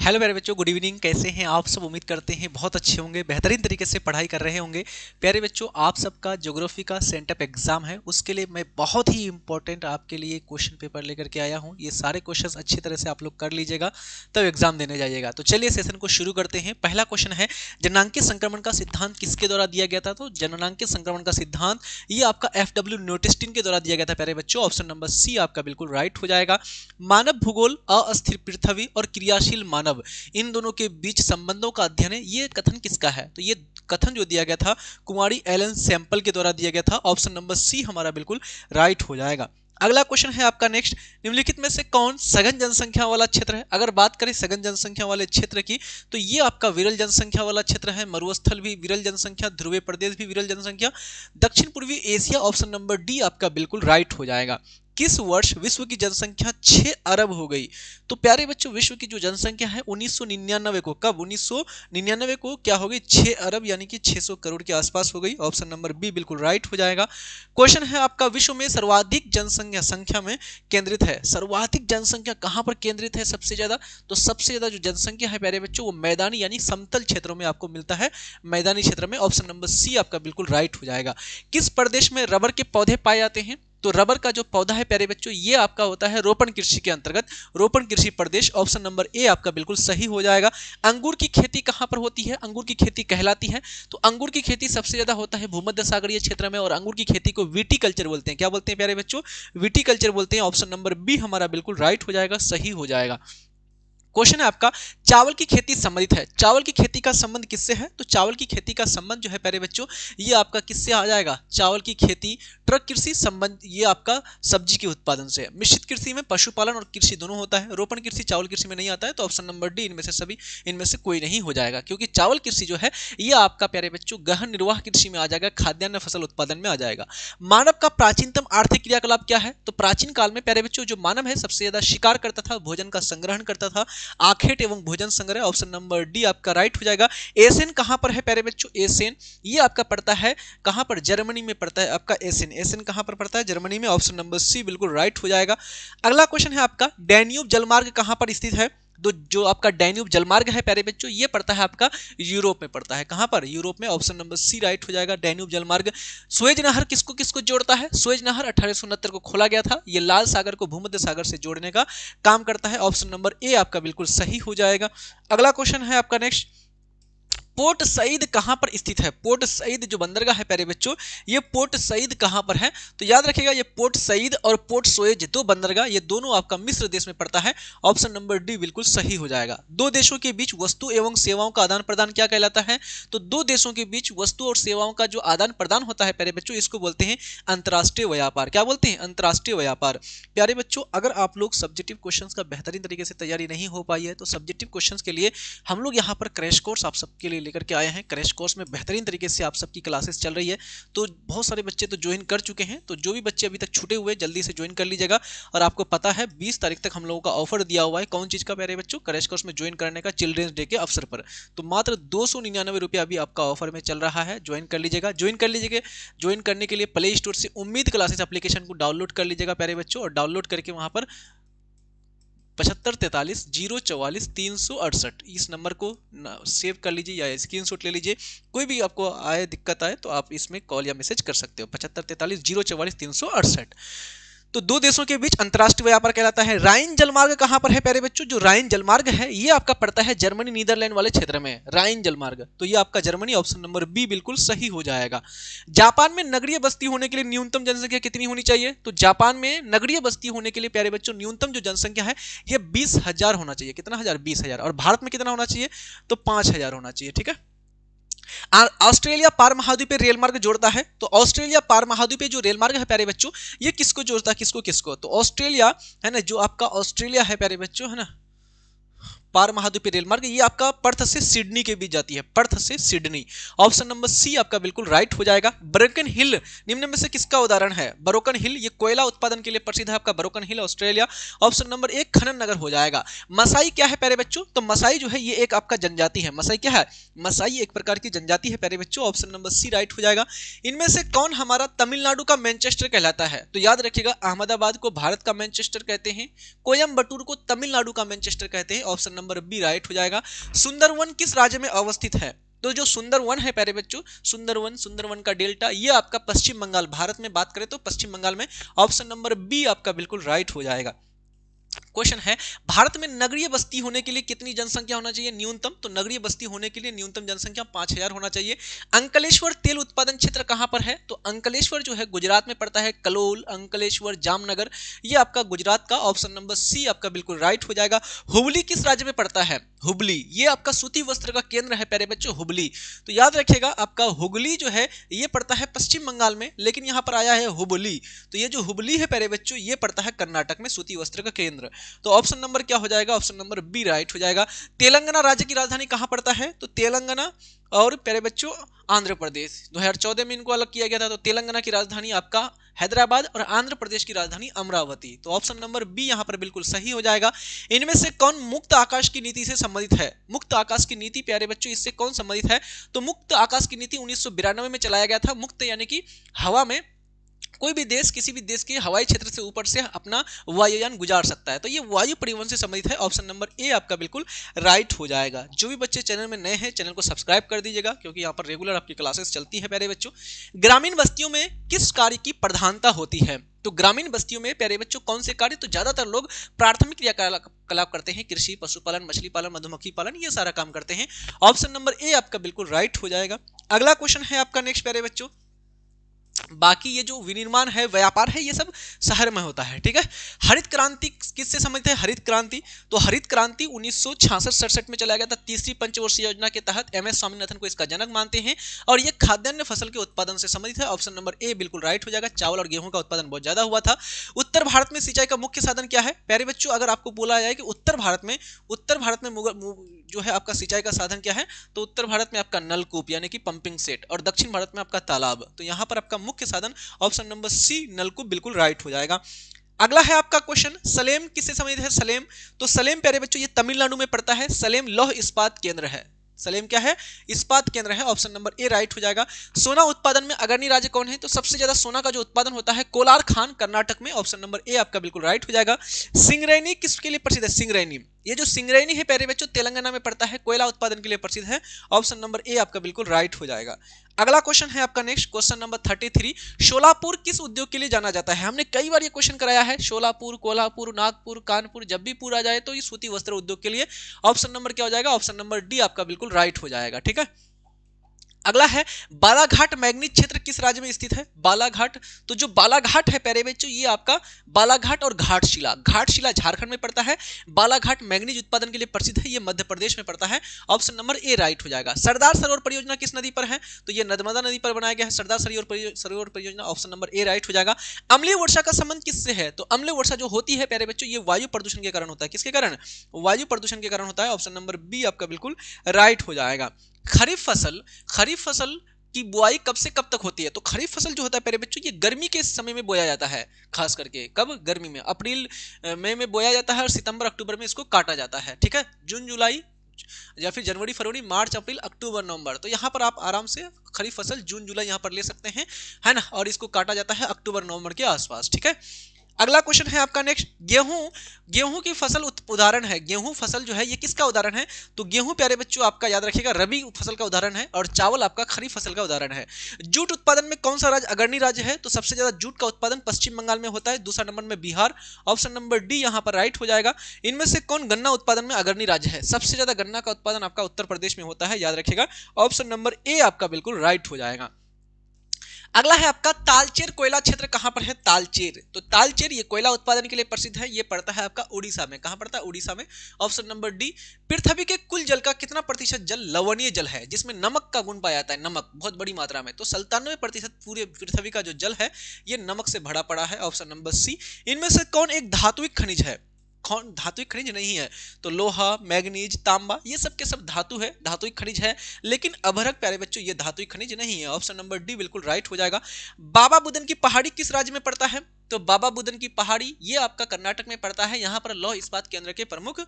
Hello प्यारे बच्चों, good evening. कैसे हैं आप सब? उम्मीद करते हैं बहुत अच्छे होंगे, बेहतरीन तरीके से पढ़ाई कर रहे होंगे। प्यारे बच्चों, आप सबका ज्योग्राफी का सेंटअप एग्जाम है, उसके लिए मैं बहुत ही इंपॉर्टेंट आपके लिए क्वेश्चन पेपर लेकर के आया हूं। ये सारे क्वेश्चंस अच्छी तरह से आप लोग कर लीजिएगा, तब एग्जाम देने जाइएगा। तो चलिए सेशन को शुरू करते हैं। पहला क्वेश्चन है, जननांकीय संक्रमण का सिद्धांत किसके द्वारा दिया गया था? तो जननांकीय संक्रमण का सिद्धांत ये आपका FW न्यूटेस्टिन के द्वारा दिया गया था प्यारे बच्चों। ऑप्शन नंबर सी आपका बिल्कुल राइट हो जाएगा। मानव भूगोल, अस्थिर पृथ्वी और क्रियाशील मानव, इन दोनों के बीच संबंधों का अध्ययन है, ये कथन किसका है? तो ये कथन जो दिया गया था कुमारी एलन सैंपल के द्वारा दिया गया था। ऑप्शन नंबर सी हमारा बिल्कुल राइट हो जाएगा। अगला क्वेश्चन है आपका नेक्स्ट, निम्नलिखित में से कौन सघन जनसंख्या वाला क्षेत्र है? अगर बात करें सघन जनसंख्या वाले क्षेत्र की, तो ये आपका विरल जनसंख्या वाला क्षेत्र है। मरुस्थल भी विरल जनसंख्या, ध्रुवीय प्रदेश भी विरल जनसंख्या, दक्षिण पूर्वी एशिया। ऑप्शन नंबर डी आपका बिल्कुल राइट हो जाएगा। किस वर्ष विश्व की जनसंख्या 6 अरब हो गई? तो प्यारे बच्चों, विश्व की जो जनसंख्या है 1999 को, कब? 1999 को क्या हो गई? 6 अरब यानी कि 600 करोड़ के आसपास हो गई। ऑप्शन नंबर बी बिल्कुल राइट हो जाएगा। क्वेश्चन है आपका, विश्व में सर्वाधिक जनसंख्या संख्या में केंद्रित है, सर्वाधिक जनसंख्या कहां पर केंद्रित है सबसे ज्यादा? तो सबसे ज्यादा जो जनसंख्या है प्यारे बच्चों वो मैदानी यानी समतल क्षेत्रों में आपको मिलता है, मैदानी क्षेत्र में। ऑप्शन नंबर सी आपका बिल्कुल राइट हो जाएगा। किस प्रदेश में रबर के पौधे पाए जाते हैं? तो रबर का जो पौधा है प्यारे बच्चों ये आपका होता है रोपण कृषि के अंतर्गत, रोपण कृषि प्रदेश। ऑप्शन नंबर ए आपका बिल्कुल सही हो जाएगा। अंगूर की खेती कहां पर होती है? अंगूर की खेती कहलाती है, तो अंगूर की खेती सबसे ज्यादा होता है भूमध्य सागरीय क्षेत्र में, और अंगूर की खेती को विटीकल्चर बोलते हैं। क्या बोलते हैं प्यारे बच्चों? विटीकल्चर बोलते हैं। ऑप्शन नंबर बी हमारा बिल्कुल राइट हो जाएगा, सही हो जाएगा। क्वेश्चन है आपका, चावल की खेती संबंधित है, चावल की खेती का संबंध किससे है? तो चावल की खेती का संबंध जो है प्यारे बच्चों ये आपका किससे आ जाएगा? चावल की खेती ट्रक कृषि संबंध ये आपका सब्जी के उत्पादन से है। मिश्रित कृषि में पशुपालन और कृषि दोनों होता है, रोपण कृषि चावल कृषि में नहीं आता है। तो ऑप्शन नंबर डी इनमें से कोई नहीं हो जाएगा, क्योंकि चावल कृषि जो है ये आपका प्यारे बच्चों गहन निर्वाह कृषि में आ जाएगा, खाद्यान्न फसल उत्पादन में आ जाएगा। मानव का प्राचीनतम आर्थिक क्रियाकलाप क्या है? तो प्राचीन काल में प्यारे बच्चों जो मानव है सबसे ज्यादा शिकार करता था, भोजन का संग्रहण करता था, आखेट एवं भोजन संग्रह। ऑप्शन नंबर डी आपका राइट हो जाएगा। एसेन कहां पर है प्यारे बच्चों? एसेन ये आपका पड़ता है कहां पर? जर्मनी में पड़ता है आपका एसेन। एसेन कहां पर पड़ता है? जर्मनी में। ऑप्शन नंबर सी बिल्कुल राइट हो जाएगा। अगला क्वेश्चन है आपका, डैन्यूब जलमार्ग कहां पर स्थित है? तो जो आपका डैन्यूब जलमार्ग है प्यारे बच्चों ये पड़ता है आपका यूरोप में पड़ता है। कहां पर? यूरोप में। ऑप्शन नंबर सी राइट हो जाएगा, डैन्यूब जलमार्ग। सुएज नहर किसको किसको जोड़ता है? सुएज नहर 1869 को खोला गया था, ये लाल सागर को भूमध्य सागर से जोड़ने का काम करता है। ऑप्शन नंबर ए आपका बिल्कुल सही हो जाएगा। अगला क्वेश्चन है आपका नेक्स्ट, पोर्ट सईद कहां पर स्थित है? पोर्ट सईद जो बंदरगाह है प्यारे बच्चों ये पोर्ट सईद कहां पर है? तो याद रखिएगा ये पोर्ट सईद और पोर्ट सुएज दो बंदरगाह ये दोनों आपका मिस्र देश में पड़ता है। ऑप्शन नंबर डी बिल्कुल सही हो जाएगा। दो देशों के बीच वस्तु एवं सेवाओं का आदान प्रदान क्या कहलाता है? तो दो देशों के बीच वस्तु और सेवाओं का जो आदान प्रदान होता है प्यारे बच्चों इसको बोलते हैं अंतरराष्ट्रीय व्यापार। क्या बोलते हैं? अंतरराष्ट्रीय व्यापार। प्यारे बच्चों, अगर आप लोग सब्जेक्टिव क्वेश्चंस का बेहतरीन तरीके से तैयारी नहीं हो पाई है तो सब्जेक्टिव क्वेश्चंस के लिए हम लोग यहाँ पर क्रैश कोर्स आप सबके लिए लेकर के आए हैं। क्रैश कोर्स में बेहतरीन तरीके से आप सबकी क्लासेस चल रही है, तो बहुत सारे बच्चे तो ज्वाइन कर चुके हैं, तो जो भी बच्चे अभी तक छूटे हुए जल्दी से ज्वाइन कर लीजिएगा। और आपको पता है 20 तारीख तक हम लोगों का ऑफर दिया हुआ है, कौन चीज का प्यारे बच्चों? क्रैश कोर्स में ज्वाइन करने का, चिल्ड्रेंस डे के अवसर पर। तो मात्र 299 रुपया अभी आपका ऑफर में चल रहा है, ज्वाइन कर लीजिएगा। ज्वाइन करने के लिए प्ले स्टोर से उम्मीद क्लासेस एप्लीकेशन को डाउनलोड कर लीजिएगा प्यारे बच्चों, और डाउनलोड करके वहां पर 7543044368 इस नंबर को सेव कर लीजिए या स्क्रीनशॉट ले लीजिए। कोई भी आपको आए दिक्कत आए तो आप इसमें कॉल या मैसेज कर सकते हो। 7543044368। तो दो देशों के बीच अंतरराष्ट्रीय व्यापार कहलाता है। राइन जलमार्ग कहां पर है प्यारे बच्चों? जो राइन जलमार्ग है ये आपका पड़ता है जर्मनी नीदरलैंड वाले क्षेत्र में, राइन जलमार्ग। तो ये आपका जर्मनी। ऑप्शन नंबर बी बिल्कुल सही हो जाएगा। जापान में नगरीय बस्ती होने के लिए न्यूनतम जनसंख्या कितनी होनी चाहिए? तो जापान में नगरीय बस्ती होने के लिए प्यारे बच्चों न्यूनतम जो जनसंख्या है ये 20,000 होना चाहिए। कितना हजार? 20,000। और भारत में कितना होना चाहिए? तो 5,000 होना चाहिए। ठीक है। ऑस्ट्रेलिया पार महाद्वीपीय रेल मार्ग जोड़ता है, तो ऑस्ट्रेलिया पार महाद्वीपीय जो रेल मार्ग है प्यारे बच्चों ये किसको जोड़ता है? किसको किसको? तो ऑस्ट्रेलिया है ना, जो आपका ऑस्ट्रेलिया है प्यारे बच्चों है ना, पार महाद्वीपीय रेल मार्ग ये आपका पर्थ से सिडनी के बीच जाती है, पर्थ से सिडनी। ऑप्शन नंबर सी आपका बिल्कुल राइट हो जाएगा। बरोकन हिल निम्न में से किसका उदाहरण है? बरोकन हिल ये कोयला उत्पादन के लिए प्रसिद्ध है आपका बरोकन हिल, ऑस्ट्रेलिया। ऑप्शन नंबर एक खनन नगर हो जाएगा। मसाई क्या है प्यारे बच्चों? तो मसाई जो है ये एक आपका जनजाति है। मसाई क्या है? मसाई एक प्रकार की जनजाति है प्यारे बच्चों। ऑप्शन नंबर सी राइट हो जाएगा। इनमें से कौन हमारा तमिलनाडु का मैनचेस्टर कहलाता है? तो याद रखिएगा अहमदाबाद को भारत का मैनचेस्टर कहते हैं, कोयम्बटूर को तमिलनाडु का मैनचेस्टर कहते हैं। ऑप्शन नंबर बी राइट हो जाएगा। सुंदरवन किस राज्य में अवस्थित है? तो जो सुंदरवन है प्यारे बच्चों, सुंदरवन का डेल्टा ये आपका पश्चिम बंगाल, भारत में बात करें तो पश्चिम बंगाल में। ऑप्शन नंबर बी आपका बिल्कुल राइट हो जाएगा। क्वेश्चन है, भारत में नगरीय बस्ती होने के लिए कितनी जनसंख्या होना चाहिए न्यूनतम? तो नगरीय बस्ती होने के लिए न्यूनतम जनसंख्या 5000 होना चाहिए। अंकलेश्वर तेल उत्पादन क्षेत्र कहां पर है? तो अंकलेश्वर जो है गुजरात में पड़ता है। कलोल, अंकलेश्वर, जामनगर ये आपका गुजरात का। ऑप्शन नंबर सी आपका बिल्कुल राइट हो जाएगा। हुबली किस राज्य में पड़ता है? हुबली ये आपका सूती वस्त्र का केंद्र है प्यारे बच्चों, हुबली। तो याद रखिएगा आपका हुगली जो है ये पड़ता है पश्चिम बंगाल में, लेकिन यहाँ पर आया है हुबली। तो ये जो हुबली है प्यारे बच्चों ये पड़ता है कर्नाटक में, सूती वस्त्र का केंद्र। तो ऑप्शन नंबर क्या हो जाएगा? ऑप्शन नंबर बी राइट हो जाएगा। तेलंगाना राज्य की राजधानी कहां पड़ता है? तो तेलंगाना और प्यारे बच्चों आंध्र प्रदेश 2014 में इनको अलग किया गया था। तो तेलंगाना की राजधानी आपका हैदराबाद और आंध्र प्रदेश की राजधानी अमरावती। तो ऑप्शन नंबर बी यहां पर बिल्कुल सही हो जाएगा। इनमें से कौन मुक्त आकाश की नीति से संबंधित है? मुक्त आकाश की नीति प्यारे बच्चों इससे कौन संबंधित है? तो मुक्त आकाश की नीति 1992 में चलाया गया था। मुक्त यानी कि हवा में कोई भी देश किसी भी देश के हवाई क्षेत्र से ऊपर से अपना वायुयान गुजार सकता है। तो ये वायु परिवहन से संबंधित है। ऑप्शन नंबर ए आपका बिल्कुल राइट हो जाएगा। जो भी बच्चे चैनल में नए हैं चैनल को सब्सक्राइब कर दीजिएगा, क्योंकि यहाँ पर रेगुलर आपकी क्लासेस चलती है प्यारे बच्चों। ग्रामीण बस्तियों में किस कार्य की प्रधानता होती है? तो ग्रामीण बस्तियों में प्यारे बच्चों कौन से कार्य? तो ज्यादातर लोग प्राथमिक क्रियाकलाप करते हैं, कृषि, पशुपालन, मछली पालन, मधुमक्खी पालन, ये सारा काम करते हैं। ऑप्शन नंबर ए आपका बिल्कुल राइट हो जाएगा। अगला क्वेश्चन है आपका नेक्स्ट प्यारे बच्चों, बाकी ये जो विनिर्माण है, व्यापार है, ये सब शहर में होता है, ठीक है। हरित क्रांति किससे संबंधित है? हरित क्रांति, तो हरित क्रांति 1966-67 में चलाया गया था। तीसरी पंचवर्षीय योजना के तहत एमएस स्वामीनाथन को इसका जनक मानते हैं और ये खाद्यान्न फसल के उत्पादन से संबंधित है। ऑप्शन नंबर ए बिल्कुल राइट हो जाएगा। चावल और गेहूं का उत्पादन बहुत ज्यादा हुआ था। उत्तर भारत में सिंचाई का मुख्य साधन क्या है? प्यारे बच्चों अगर आपको बोला जाए कि उत्तर भारत में जो है आपका सिंचाई का साधन क्या है, तो उत्तर भारत में आपका नलकूप यानी कि पंपिंग सेट, और दक्षिण भारत में आपका तालाब। तो यहां पर आपका मुख्य साधन ऑप्शन नंबर सी नलकूप बिल्कुल राइट हो जाएगा। अगला है आपका क्वेश्चन, सलेम किससे संबंधित है? सलेम, तो सलेम प्यारे बच्चों ये तमिलनाडु में पड़ता है। सलेम लौह इस्पात केंद्र है। सलेम क्या है? इस्पात केंद्र है। ऑप्शन नंबर ए राइट हो जाएगा। सोना उत्पादन में अग्रणी राज्य कौन है? तो सबसे ज्यादा सोना का जो उत्पादन होता है कोलार खान कर्नाटक में। ऑप्शन नंबर ए आपका बिल्कुल राइट हो जाएगा। सिंगरैनी किसके लिए प्रसिद्ध है? सिंगरैनी, ये जो सिंगरैनी है प्यारे बच्चों तेलंगाना में पड़ता है, कोयला उत्पादन के लिए प्रसिद्ध है। ऑप्शन नंबर ए आपका बिल्कुल राइट हो जाएगा। अगला क्वेश्चन है आपका नेक्स्ट, क्वेश्चन नंबर 33, शोलापुर किस उद्योग के लिए जाना जाता है? हमने कई बार ये क्वेश्चन कराया है। शोलापुर, कोल्हापुर, नागपुर, कानपुर, जब भी पूरा जाए तो ये सूती वस्त्र उद्योग के लिए। ऑप्शन नंबर क्या हो जाएगा? ऑप्शन नंबर डी आपका बिल्कुल राइट हो जाएगा, ठीक है। अगला है बालाघाट मैग्नीज क्षेत्र किस राज्य में स्थित है? बालाघाट, तो जो बालाघाट है प्यारे बच्चों ये आपका बालाघाट और घाटशिला, घाटशिला झारखंड में पड़ता है। बालाघाट मैग्नीज उत्पादन के लिए प्रसिद्ध है, ये मध्य प्रदेश में पड़ता है। ऑप्शन नंबर ए राइट हो जाएगा। सरदार सरोवर परियोजना किस नदी पर है? तो ये नर्मदा नदी पर बनाया गया है सरदार सरोवर परियोजना। ऑप्शन नंबर ए राइट हो जाएगा। अम्लीय वर्षा का संबंध किससे है? तो अम्लीय वर्षा जो होती है प्यारे बच्चों ये वायु प्रदूषण के कारण होता है। किसके कारण? वायु प्रदूषण के कारण होता है। ऑप्शन नंबर बी आपका बिल्कुल राइट हो जाएगा। खरीफ फसल की बुआई कब से कब तक होती है? तो खरीफ फसल जो होता है प्यारे बच्चों ये गर्मी के समय में बोया जाता है, खास करके कब? गर्मी में, अप्रैल मई में बोया जाता है और सितंबर अक्टूबर में इसको काटा जाता है, ठीक है। जून जुलाई या फिर जनवरी फरवरी मार्च अप्रैल अक्टूबर नवंबर, तो यहाँ पर आप आराम से खरीफ फसल जून जुलाई यहाँ पर ले सकते हैं, है ना। और इसको काटा जाता है अक्टूबर नवंबर के आसपास, ठीक है। अगला क्वेश्चन है आपका नेक्स्ट, गेहूं की फसल उदाहरण है। गेहूं फसल जो है ये किसका उदाहरण है? तो गेहूं प्यारे बच्चों आपका याद रखिएगा रबी फसल का उदाहरण है और चावल आपका खरीफ फसल का उदाहरण है। जूट उत्पादन में कौन सा राज्य अग्रणी राज्य है? तो सबसे ज्यादा जूट का उत्पादन पश्चिम बंगाल में होता है, दूसरा नंबर में बिहार। ऑप्शन नंबर डी यहाँ पर राइट हो जाएगा। इनमें से कौन गन्ना उत्पादन में अग्रणी राज्य है? सबसे ज्यादा गन्ना का उत्पादन आपका उत्तर प्रदेश में होता है, याद रखिएगा। ऑप्शन नंबर ए आपका बिल्कुल राइट हो जाएगा। अगला है आपका तालचेर कोयला क्षेत्र कहां पर है? तालचेर, तो तालचेर ये कोयला उत्पादन के लिए प्रसिद्ध है, ये पड़ता है आपका उड़ीसा में। कहां पड़ता है? उड़ीसा में। Option number D. पृथ्वी के कुल जल का कितना प्रतिशत जल लवणीय जल है, जिसमें नमक का गुण पाया जाता है? नमक बहुत बड़ी मात्रा में, तो 97% पूरे पृथ्वी का जो जल है ये नमक से भरा पड़ा है। Option number C. इनमें से कौन एक धात्विक खनिज है? धात्विक खनिज नहीं है, तो लोहा, मैग्नीज, तांबा ये सब के सब धातु है, धात्विक खनिज है, लेकिन अभ्रक प्यारे बच्चों ये धात्विक खनिज नहीं है। ऑप्शन नंबर डी बिल्कुल राइट हो जाएगा। बाबा बुदन की पहाड़ी किस राज्य में पड़ता है? तो बाबा बुदन की पहाड़ी ये आपका कर्नाटक में पड़ता है। यहाँ पर लौह इस्पात केंद्र के प्रमुख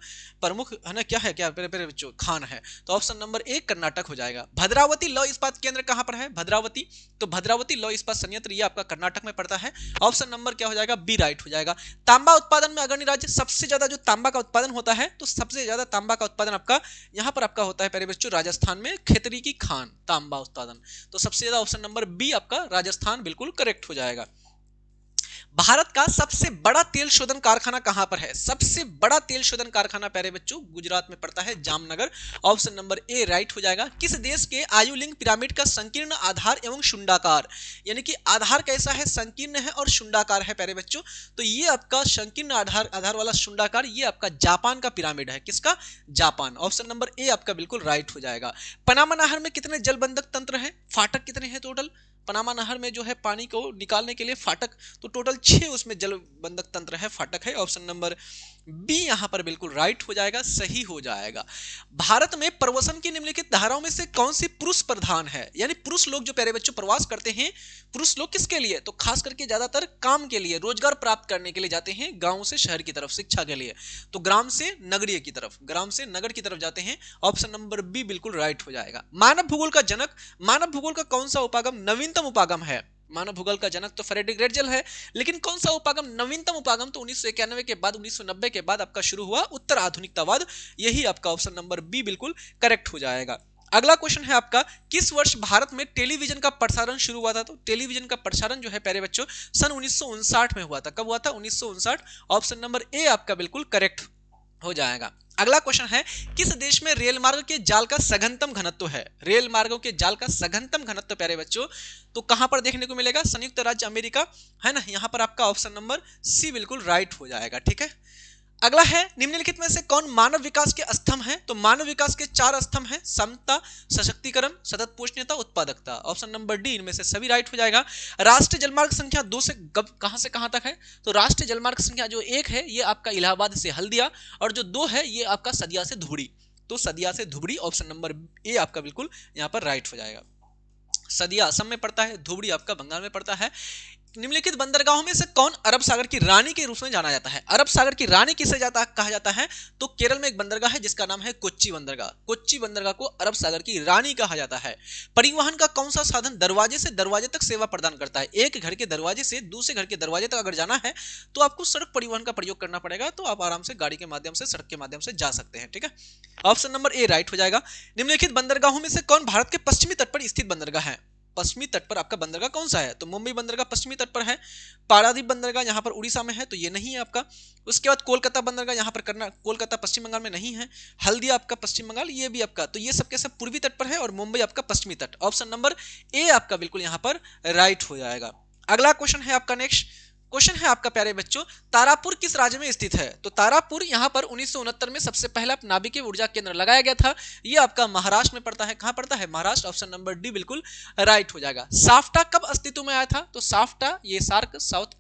प्रमुख है ना, क्या है, क्या मेरे बच्चों, खान है। तो ऑप्शन नंबर ए कर्नाटक हो जाएगा। भद्रावती लौह इस्पात केंद्र कहाँ पर है? भद्रावती। तो भद्रावती लौह इस्पात संयंत्र ये आपका कर्नाटक में पड़ता है। ऑप्शन नंबर क्या हो जाएगा? बी राइट हो जाएगा। तांबा उत्पादन में अग्रणी राज्य, सबसे ज्यादा जो तांबा का उत्पादन होता है, तो सबसे ज्यादा तांबा का उत्पादन आपका यहाँ पर आपका होता है प्यारे बच्चों राजस्थान में, खेतरी की खान, तांबा उत्पादन। तो सबसे ज्यादा ऑप्शन नंबर बी आपका राजस्थान बिल्कुल करेक्ट हो जाएगा। भारत का सबसे बड़ा तेल शोधन कारखाना कहां पर है? सबसे बड़ा तेल शोधन कारखाना प्यारे बच्चों गुजरात में पड़ता है, Jamnagar. Option number A right हो जाएगा। किस देश के आयु लिंग पिरामिड का संकीर्ण आधार एवं शुंडाकार, यानी कि आधार कैसा है? संकीर्ण है और शुंडाकार है प्यारे बच्चों। तो ये आपका संकीर्ण आधार वाला शुंडाकार ये आपका जापान का पिरामिड है। किसका? जापान। ऑप्शन नंबर ए आपका बिल्कुल राइट हो जाएगा। पनामा नहर में कितने जलबंधक तंत्र हैं? फाटक कितने हैं टोटल? पनामा नहर में जो है पानी को निकालने के लिए फाटक, तो टोटल 6 उसमें जलबंधक तंत्र है, फाटक है। ऑप्शन नंबर बी यहां पर बिल्कुल राइट हो जाएगा, सही हो जाएगा। भारत में प्रवसन की निम्नलिखित धाराओं में से कौन सी पुरुष प्रधान है? यानी पुरुष लोग जो प्यारे बच्चों प्रवास करते हैं, पुरुष लोग किसके लिए? तो खास करके ज्यादातर काम के लिए, रोजगार प्राप्त करने के लिए जाते हैं गांव से शहर की तरफ, शिक्षा के लिए। तो ग्राम से नगरीय की तरफ, ग्राम से नगर की तरफ जाते हैं। ऑप्शन नंबर बी बिल्कुल राइट हो जाएगा। मानव भूगोल का जनक, मानव भूगोल का कौन सा उपागम नवीनतम उपागम है? मानव भूगोल का जनक तो फ्रेडरिक रेटजल है, लेकिन कौन सा उपागम नवीनतम उपागम? तो 1991 के बाद, 1990 के बाद आपका शुरू हुआ उत्तर आधुनिकतावाद। यही आपका ऑप्शन नंबर बी बिल्कुल करेक्ट हो जाएगा। अगला क्वेश्चन है आपका, किस वर्ष भारत में टेलीविजन का प्रसारण शुरू हुआ था? तो टेलीविजन का प्रसारण जो है प्यारे बच्चों सन 1959 में हुआ था। कब हुआ था? 1959। ऑप्शन नंबर ए आपका बिल्कुल करेक्ट हो जाएगा। अगला क्वेश्चन है, किस देश में रेल मार्ग के जाल का सघनतम घनत्व है? रेल मार्गों के जाल का सघनतम घनत्व प्यारे बच्चों तो कहां पर देखने को मिलेगा? संयुक्त राज्य अमेरिका है ना। यहां पर आपका ऑप्शन नंबर सी बिल्कुल राइट हो जाएगा। ठीक है। अगला है, निम्नलिखित में से कौन मानव विकास के स्तंभ हैं? तो मानव विकास के 4 स्तंभ हैं, समता, सशक्तिकरण, सतत पोषणीयता, उत्पादकता। ऑप्शन नंबर डी इनमें से सभी राइट हो जाएगा। राष्ट्रीय जलमार्ग संख्या 2 से कहां तक है? तो राष्ट्रीय जलमार्ग संख्या जो 1 है ये आपका इलाहाबाद से हल्दिया, और जो 2 है ये आपका सदिया से धुबरी। तो सदिया से धुबरी, ऑप्शन नंबर ए आपका बिल्कुल यहां पर राइट हो जाएगा। सदिया असम में पड़ता है, धुबरी आपका बंगाल में पड़ता है। निम्नलिखित बंदरगाहों में से कौन अरब सागर की रानी के रूप में जाना जाता है? अरब सागर की रानी किसे कहा जाता है? तो केरल में एक बंदरगाह है जिसका नाम है कोच्चि बंदरगाह। कोच्चि बंदरगाह को अरब सागर की रानी कहा जाता है। परिवहन का कौन सा साधन दरवाजे से दरवाजे तक सेवा प्रदान करता है? एक घर के दरवाजे से दूसरे घर के दरवाजे तक अगर जाना है तो आपको सड़क परिवहन का प्रयोग करना पड़ेगा, तो आप आराम से गाड़ी के माध्यम से, सड़क के माध्यम से जा सकते हैं। ठीक है। ऑप्शन नंबर ए राइट हो जाएगा। निम्नलिखित बंदरगाहों में से कौन भारत के पश्चिमी तट पर स्थित बंदरगाह है? पश्चिमी तट पर आपका बंदरगाह कौन सा है? तो मुंबई बंदरगाह पश्चिमी तट पर है। पारादीप बंदरगाह यहाँ पर उड़ीसा में है, तो ये नहीं है आपका। उसके बाद कोलकाता बंदरगाह यहाँ पर कोलकाता पश्चिम बंगाल में नहीं है। हल्दिया आपका पश्चिम बंगाल, ये भी आपका। तो ये सब के सब पूर्वी तट पर है और मुंबई आपका पश्चिमी तट। ऑप्शन नंबर ए आपका बिल्कुल यहाँ पर राइट हो जाएगा। अगला क्वेश्चन है आपका, नेक्स्ट क्वेश्चन है आपका प्यारे बच्चों, तारापुर किस राज्य में स्थित है? तो तारापुर यहाँ पर 1969 में सबसे पहला नाभिकीय ऊर्जा केंद्र लगाया गया था। ये आपका महाराष्ट्र में पड़ता है। कहाँ पड़ता है? महाराष्ट्र। ऑप्शन नंबर डी बिल्कुल राइट हो जाएगा। साफ्टा कब अस्तित्व में आया था? तो साफ्टा ये SAARC, South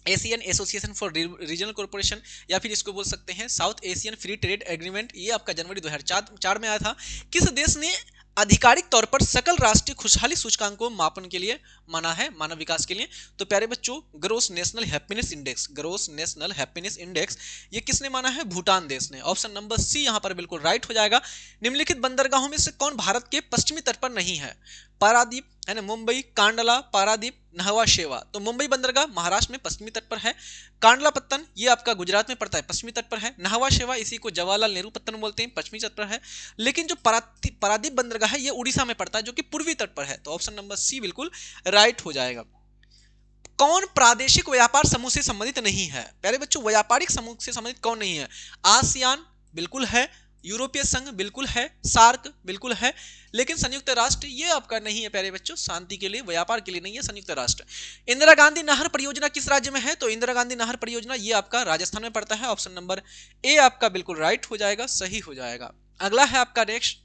Asian Association for Regional Corporation, या फिर इसको बोल सकते हैं South Asian Free Trade Agreement, ये आपका जनवरी 2004 में आया था। किस देश ने आधिकारिक तौर पर सकल राष्ट्रीय खुशहाली सूचकांक को मापन के लिए माना है, मानव विकास के लिए? तो प्यारे बच्चों gross national happiness index, gross national happiness index ये किसने माना है? भूटान देश ने। ऑप्शन नंबर सी यहां पर बिल्कुल राइट हो जाएगा। निम्नलिखित बंदरगाहों में से कौन भारत के पश्चिमी तट पर नहीं है? पारादीप है ना, मुंबई, कांडला, पारादीप, नहवा शेवा। तो मुंबई बंदरगाह महाराष्ट्र में पश्चिमी तट पर है। कांडला पत्तन ये आपका गुजरात में पड़ता है, पश्चिमी तट पर है। नहवा शेवा इसी को जवाहरलाल नेहरू पत्तन बोलते हैं, पश्चिमी तट पर है। लेकिन जो पारादीप बंदरगाह है ये उड़ीसा में पड़ता है, जो कि पूर्वी तट पर है। तो ऑप्शन नंबर सी बिल्कुल राइट हो जाएगा। कौन प्रादेशिक व्यापार समूह से संबंधित नहीं है? प्यारे बच्चों व्यापारिक समूह से संबंधित कौन नहीं है? आसियान बिल्कुल है, यूरोपीय संघ बिल्कुल है, सार्क बिल्कुल है, लेकिन संयुक्त राष्ट्र ये आपका नहीं है प्यारे बच्चों, शांति के लिए, व्यापार के लिए नहीं है संयुक्त राष्ट्र। इंदिरा गांधी नहर परियोजना किस राज्य में है? तो इंदिरा गांधी नहर परियोजना ये आपका राजस्थान में पड़ता है। ऑप्शन नंबर ए आपका बिल्कुल राइट हो जाएगा, सही हो जाएगा। अगला है आपका नेक्स्ट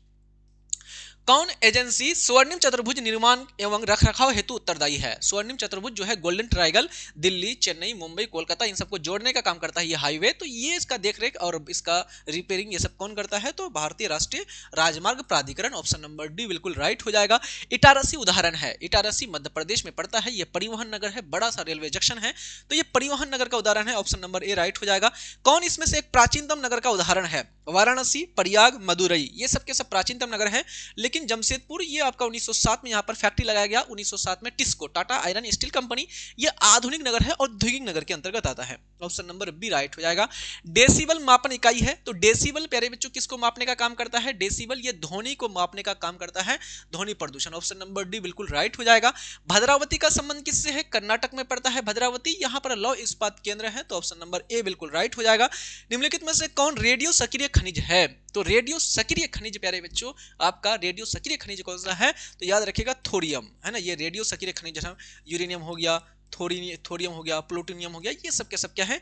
कौन एजेंसी स्वर्णिम चतुर्भुज निर्माण एवं रखरखाव हेतु उत्तरदायी है? स्वर्णिम चतुर्भुज जो है गोल्डन ट्रायंगल, दिल्ली, चेन्नई, मुंबई, कोलकाता, इन सबको जोड़ने का काम करता है ये हाईवे। तो ये इसका देखरेख और इसका रिपेयरिंग ये सब कौन करता है? तो भारतीय राष्ट्रीय राजमार्ग प्राधिकरण। ऑप्शन नंबर डी बिल्कुल राइट हो जाएगा। इटारसी उदाहरण है, इटारसी मध्य प्रदेश में पड़ता है, ये परिवहन नगर है, बड़ा सा रेलवे जंक्शन है, तो ये परिवहन नगर का उदाहरण है। ऑप्शन नंबर ए राइट हो जाएगा। कौन इसमें से एक प्राचीनतम नगर का उदाहरण है? वाराणसी, प्रयाग, मदुरई, ये सब के सब प्राचीनतम नगर है। लेकिन जमशेदपुर ये आपका 1907 में यहाँ पर फैक्ट्री लगाया गया। 1907 में TISCO, Tata iron steel company, ये आधुनिक नगर है, औद्योगिक नगर के अंतर्गत आता है। ऑप्शन नंबर बी राइट हो जाएगा। डेसिबल मापन इकाई है, तो डेसिबल प्यारे बच्चों किसको मापने का काम करता है? डेसिबल ये ध्वनि को मापने का काम करता है, ध्वनि प्रदूषण। ऑप्शन नंबर डी बिल्कुल राइट हो जाएगा। भद्रावती का संबंध किससे है? कर्नाटक में पड़ता है भद्रावती, यहाँ पर लौह इस्पात केंद्र है, तो ऑप्शन नंबर ए बिल्कुल राइट हो जाएगा। निम्नलिखित में से कौन रेडियो सक्रिय खनिज है? तो रेडियो सक्रिय खनिज प्यारे बच्चों, आपका रेडियो सक्रिय खनिज कौन सा है? तो याद रखिएगा थोरियम है ना, ये रेडियो सक्रिय खनिज है। यूरेनियम हो गया, थोरियम हो गया, प्लूटोनियम हो गया, ये सब के सब क्या है?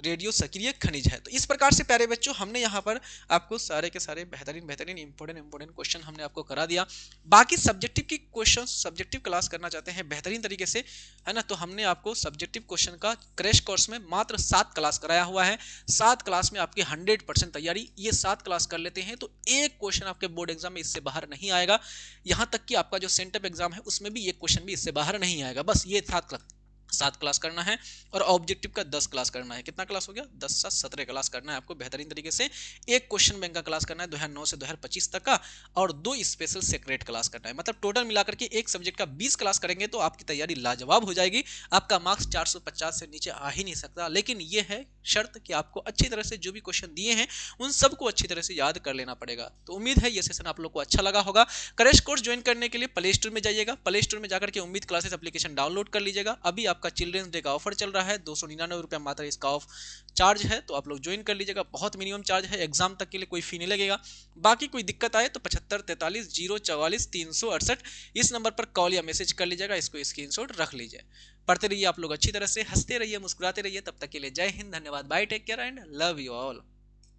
रेडियो सक्रिय खनिज है। तो इस प्रकार से प्यारे बच्चों हमने यहाँ पर आपको सारे के सारे बेहतरीन इंपॉर्टेंट क्वेश्चन हमने आपको करा दिया। बाकी सब्जेक्टिव की क्वेश्चन, सब्जेक्टिव क्लास करना चाहते हैं बेहतरीन तरीके से, है ना, तो हमने आपको सब्जेक्टिव क्वेश्चन का क्रैश कोर्स में मात्र 7 क्लास कराया हुआ है। 7 क्लास में आपकी 100% तैयारी, ये 7 क्लास कर लेते हैं तो एक क्वेश्चन आपके बोर्ड एग्जाम में इससे बाहर नहीं आएगा। यहाँ तक कि आपका जो सेंटअप एग्जाम है उसमें भी एक क्वेश्चन भी इससे बाहर नहीं आएगा। बस ये 7 क्लास करना है और ऑब्जेक्टिव का 10 क्लास करना है। कितना क्लास हो गया? 10 से 17 क्लास करना है आपको बेहतरीन तरीके से। एक क्वेश्चन बैंक का क्लास करना है 2009 से 2025 तक का, और 2 स्पेशल सेक्रेट क्लास करना है। मतलब टोटल मिलाकर के एक सब्जेक्ट का 20 क्लास करेंगे तो आपकी तैयारी लाजवाब हो जाएगी। आपका मार्क्स 450 से नीचे आ ही नहीं सकता, लेकिन यह है शर्त कि आपको अच्छी तरह से जो भी क्वेश्चन दिए हैं उन सबको अच्छी तरह से याद कर लेना पड़ेगा। तो उम्मीद है ये सेशन आप लोग को अच्छा लगा होगा। क्रैश कोर्स ज्वाइन करने के लिए प्ले स्टोर में जाइएगा, प्ले स्टोर में जाकर के उम्मीद क्लासेस एप्लीकेशन डाउनलोड कर लीजिएगा। अभी आपका चिल्ड्रंस डे का ऑफर चल रहा है, 299 रुपया मात्र इसका ऑफ चार्ज है, तो आप लोग ज्वाइन कर लीजिएगा। बहुत मिनिमम चार्ज है, एग्जाम तक के लिए कोई फी नहीं लगेगा। बाकी कोई दिक्कत आए तो 75 43 044 368 इस नंबर पर कॉल या मैसेज कर लीजिएगा। इसको स्क्रीनशॉट रख लीजिए। पढ़ते रहिए आप लोग अच्छी तरह से, हंसते रहिए, मुस्कुराते रहिए। तब तक के लिए जय हिंद, धन्यवाद, bye, take care and love you all.